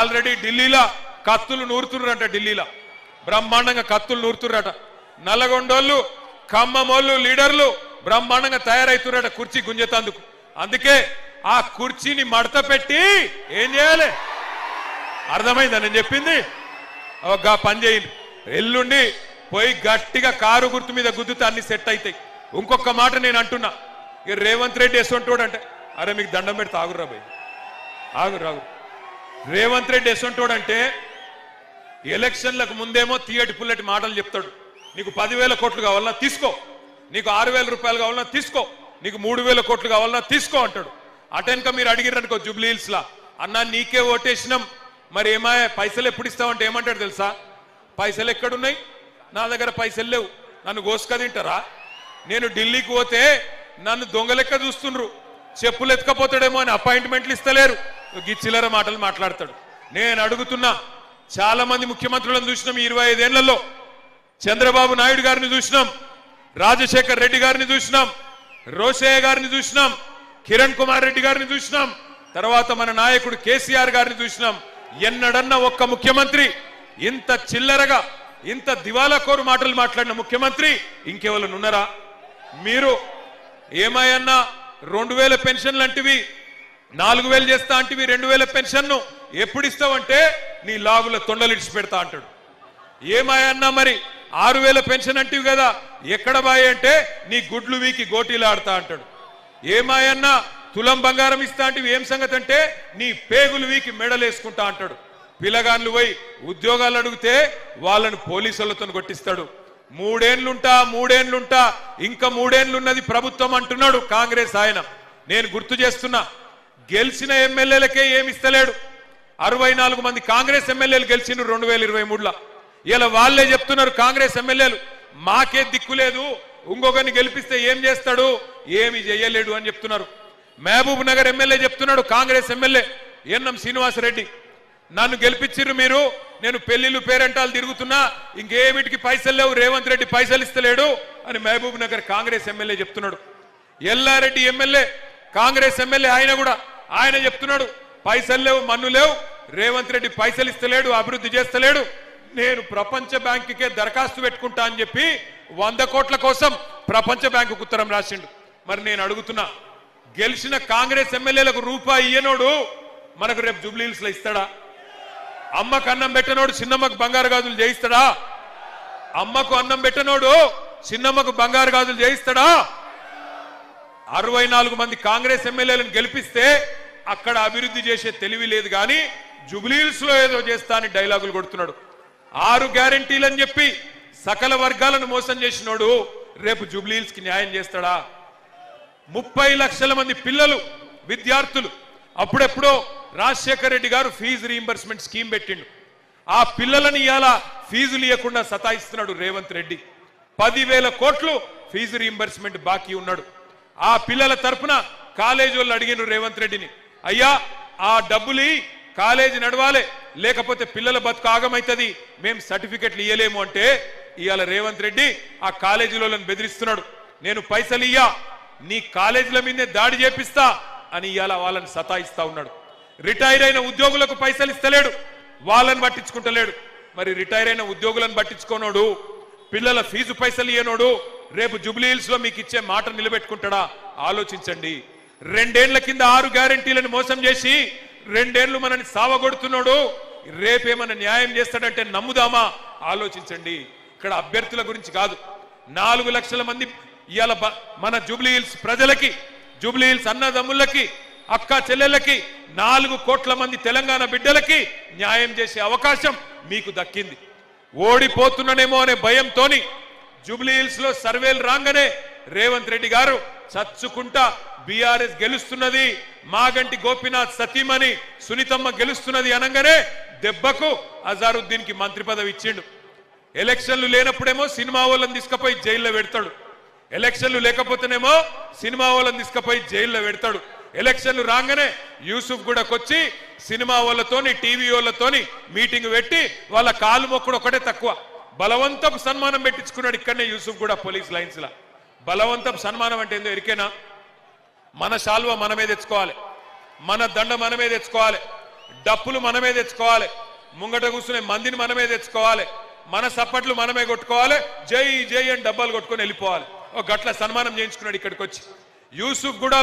Already ఢిల్లీలో కత్తులు నూరుతుర్రట, ఢిల్లీలో బ్రహ్మాండంగా కత్తులు నూరుతుర్రట. నల్లగొండోళ్ళు ఖమ్మమోళ్ళు లీడర్లు బ్రహ్మాండంగా తయారైతుర్రట కుర్చీ గుంజేతందుకు. అందుకే ఆ కుర్చీని మడత పెట్టి ఏం చేయాలి అర్థమైందా నేను చెప్పింది? ఒక పని చేయండి, ఎల్లుండి పోయి గట్టిగా కారు గుర్తు మీద గుద్దుతే అన్ని సెట్ అవుతాయి. ఇంకొక మాట నేను అంటున్నా, ఇక రేవంత్ రెడ్డి ఎసొంటోడు అంటే అరే మీకు దండం పెడితే ఆగురా భయ్, ఆగురు. రేవంత్ రెడ్డి ఎసొంటోడు అంటే ఎలక్షన్లకు ముందేమో తీయటి పుల్లటి మాటలు చెప్తాడు. నీకు 10,000 కోట్లు కావాలన్నా తీసుకో, నీకు 6,000 రూపాయలు కావాలన్నా తీసుకో, నీకు 3,000 కోట్లు కావాలన్నా తీసుకో అంటాడు. అటెన్క మీరు అడిగిరనుకో జూబ్లీ హిల్స్ లా, అన్నా నీకే ఓటేసినాం మరి ఏమాయ పైసలు ఎప్పుడు ఇస్తావంటే ఏమంటాడు తెలుసా? పైసలు ఎక్కడున్నాయి, నా దగ్గర పైసలు లేవు, నన్ను గోసుక తింటారా? నేను ఢిల్లీకి పోతే నన్ను దొంగలెక్క చూస్తుండ్రు, చెప్పులు ఎత్తుకపోతాడేమో అని అపాయింట్మెంట్లు ఇస్తలేరు, గిచ్చిలర మాటలు మాట్లాడతాడు. నేను అడుగుతున్నా, చాలా మంది ముఖ్యమంత్రులను చూసినాం ఈ 25 ఏళ్లలో. చంద్రబాబు నాయుడు గారిని చూసినాం, రాజశేఖర్ రెడ్డి గారిని చూసినాం, రోషయ్య గారిని చూసినాం, కిరణ్ కుమార్ రెడ్డి గారిని చూసినాం, తర్వాత మన నాయకుడు కేసీఆర్ గారిని చూసినాం. ఎన్నడన్నా ఒక్క ముఖ్యమంత్రి ఇంత చిల్లరగా ఇంత దివాలా కోరు మాటలు మాట్లాడిన ముఖ్యమంత్రి ఇంకెవరు ఉన్నారా? మీరు ఏమాయన్నా 2,000 పెన్షన్లు అంటివి, 4,000 చేస్తా అంటివి, 2,000 పెన్షన్ను ఎప్పుడు ఇస్తావంటే నీ లాగుల తొండలిడిచి పెడతా అంటాడు. ఏమాయన్నా మరి 6,000 పెన్షన్ అంటివి కదా ఎక్కడ బాయ్ అంటే నీ గుడ్లు వీకి గోటీలు ఆడతా అంటాడు. ఏమాయన్నా తులం బంగారం ఇస్తా అంటివి ఏం సంగతి అంటే నీ పేగులు వీకి మెడలేసుకుంటా అంటాడు. పిల్లగాన్లు పోయి ఉద్యోగాలు అడిగితే వాళ్ళను పోలీసులతో కొట్టిస్తాడు. 3 ఏళ్లుంటా ఇంకా 3 ఏళ్లున్నది ప్రభుత్వం అంటున్నాడు కాంగ్రెస్ ఆయన. నేను గుర్తు చేస్తున్నా, గెలిచిన ఎమ్మెల్యేలకే ఏమిస్తలేడు. 64 మంది కాంగ్రెస్ ఎమ్మెల్యేలు గెలిచిండ్రు 2023లో. ఇలా వాళ్ళే చెప్తున్నారు కాంగ్రెస్ ఎమ్మెల్యేలు, మాకే దిక్కు లేదు, ఇంకొకరిని గెలిపిస్తే ఏం చేస్తాడు, ఏమి చేయలేడు అని చెప్తున్నారు. మహబూబ్ నగర్ ఎమ్మెల్యే చెప్తున్నాడు, కాంగ్రెస్ ఎమ్మెల్యే ఎన్ఎం శ్రీనివాసరెడ్డి, నన్ను గెలిపించిర్రు మీరు, నేను పెళ్లిళ్ళు పేరెంటాలు తిరుగుతున్నా, ఇంకేమిటికి పైసలు లేవు, రేవంత్ రెడ్డి పైసలు ఇస్తలేడు అని మహబూబ్ నగర్ కాంగ్రెస్ ఎమ్మెల్యే చెప్తున్నాడు. ఎల్లారెడ్డి ఎమ్మెల్యే కాంగ్రెస్ ఎమ్మెల్యే ఆయన చెప్తున్నాడు, పైసలు లేవు, మన్ను లేవు, రేవంత్ రెడ్డి పైసలు ఇస్తలేడు, అభివృద్ధి చేస్తలేడు, నేను ప్రపంచ బ్యాంకుకే దరఖాస్తు పెట్టుకుంటా అని చెప్పి 100 కోట్ల కోసం ప్రపంచ బ్యాంకుకు ఉత్తరం రాసిండు. మరి నేను అడుగుతున్నా, గెలిచిన కాంగ్రెస్ ఎమ్మెల్యేలకు రూపాయి ఇయ్యనోడు మనకు రేపు జూబ్లీ హిల్స్ లో ఇస్తాడా? అమ్మకు అన్నం పెట్టనోడు చిన్నమ్మకు బంగారు గాజులు చేయిస్తాడా? అమ్మకు అన్నం పెట్టనోడు చిన్నమ్మకు బంగారు గాజులు చేయిస్తాడా? 64 మంది కాంగ్రెస్ ఎమ్మెల్యేలను గెలిపిస్తే అక్కడ అభివృద్ధి చేసే తెలివి లేదు, కానీ జూబ్లీ హిల్స్ లో ఏదో చేస్తా అని డైలాగులు కొడుతున్నాడు. 6 గ్యారంటీలని చెప్పి సకల వర్గాలను మోసం చేసినోడు రేపు జూబ్లీ హిల్స్ కి న్యాయం చేస్తాడా? 30 లక్షల మంది పిల్లలు విద్యార్థులు, అప్పుడెప్పుడో రాజశేఖర్ రెడ్డి గారు ఫీజు రీయింబర్స్మెంట్ స్కీమ్ పెట్టిండు. ఆ పిల్లలని ఇవాళ ఫీజులు ఇవ్వకుండా సతాయిస్తున్నాడు రేవంత్ రెడ్డి. 10,000 కోట్లు ఫీజు రీయింబర్స్మెంట్ బాకీ ఉన్నాడు. ఆ పిల్లల తరపున కాలేజీ వాళ్ళు అడిగిన రేవంత్ రెడ్డిని, అయ్యా ఆ డబ్బులు కాలేజీ నడవాలి, లేకపోతే పిల్లల బతుకు ఆగమైతుంది, మేము సర్టిఫికెట్లు ఇయ్యలేము అంటే ఇవాళ రేవంత్ రెడ్డి ఆ కాలేజీలను బెదిరిస్తున్నాడు. నేను పైసలు ఇయ్యా, నీ కాలేజీల మీదే దాడి చేపిస్తా అని ఇవాళ వాళ్ళని సతాయిస్తా ఉన్నాడు. రిటైర్ అయిన ఉద్యోగులకు పైసలు ఇస్తలేడు, వాళ్ళని పట్టించుకుంటలేడు. మరి రిటైర్ అయిన ఉద్యోగులను పట్టించుకోనోడు, పిల్లల ఫీజు పైసలు ఇయ్యనోడు రేపు జూబ్లీ హిల్స్ లో మీకు ఇచ్చే మాట నిలబెట్టుకుంటాడా? ఆలోచించండి. 2 ఏళ్ల కింద 6 గ్యారంటీలను మోసం చేసి 2 ఏళ్లు మనని సావగొడుతున్నాడు, రేపేమన్నా న్యాయం చేస్తాడంటే నమ్ముదామా? ఆలోచించండి. ఇక్కడ అభ్యర్థుల గురించి కాదు, 4 లక్షల మంది ఇవాళ మన జూబ్లీ హిల్స్ ప్రజలకి, జూబ్లీ హిల్స్ అన్నదమ్ములకి, అక్క చెల్లెళ్ళకి, 4 కోట్ల మంది తెలంగాణ బిడ్డలకి న్యాయం చేసే అవకాశం మీకు దక్కింది. ఓడిపోతున్నానేమో అనే భయంతోని జూబ్లీ హిల్స్ లో సర్వేలు రాగానే రేవంత్ రెడ్డి గారు చచ్చుకుంటా బీఆర్ఎస్ గెలుస్తున్నది, మాగంటి గోపీనాథ్ సతీమణి సునీతమ్మ గెలుస్తున్నది అనగానే దెబ్బకు అజారుద్దీన్ కి మంత్రి పదవి ఇచ్చిండు. ఎలక్షన్లు లేనప్పుడేమో సినిమా వాళ్ళని తీసుకుపోయి జైల్లో పెడతాడు, ఎలక్షన్లు లేకపోతేనేమో సినిమా వాళ్ళని తీసుకుపోయి జైల్లో పెడతాడు. ఎలక్షన్లు రాగానే యూసుఫ్ కూడా వచ్చి సినిమా వాళ్ళతోని టీవీ వాళ్ళతోని మీటింగ్ పెట్టి వాళ్ళ కాలు మొక్కడు ఒకటే తక్కువ, బలవంతపు సన్మానం పెట్టించుకున్నాడు. ఇక్కడనే యూసుఫ్ కూడా పోలీస్ లైన్స్ లా. బలవంతపు సన్మానం అంటే ఏందో ఎరికేనా? మన శాల్వ మనమే తెచ్చుకోవాలి, మన దండ మనమే తెచ్చుకోవాలి, డప్పులు మనమే తెచ్చుకోవాలి, ముంగట కూర్చునే మందిని మనమే తెచ్చుకోవాలి, మన సప్పట్లు మనమే కొట్టుకోవాలి, జై జై అని డబ్బాలు కొట్టుకొని వెళ్ళిపోవాలి. ఒక గట్ల సన్మానం చేయించుకున్నాడు ఇక్కడికి వచ్చి. యూసుఫ్ కూడా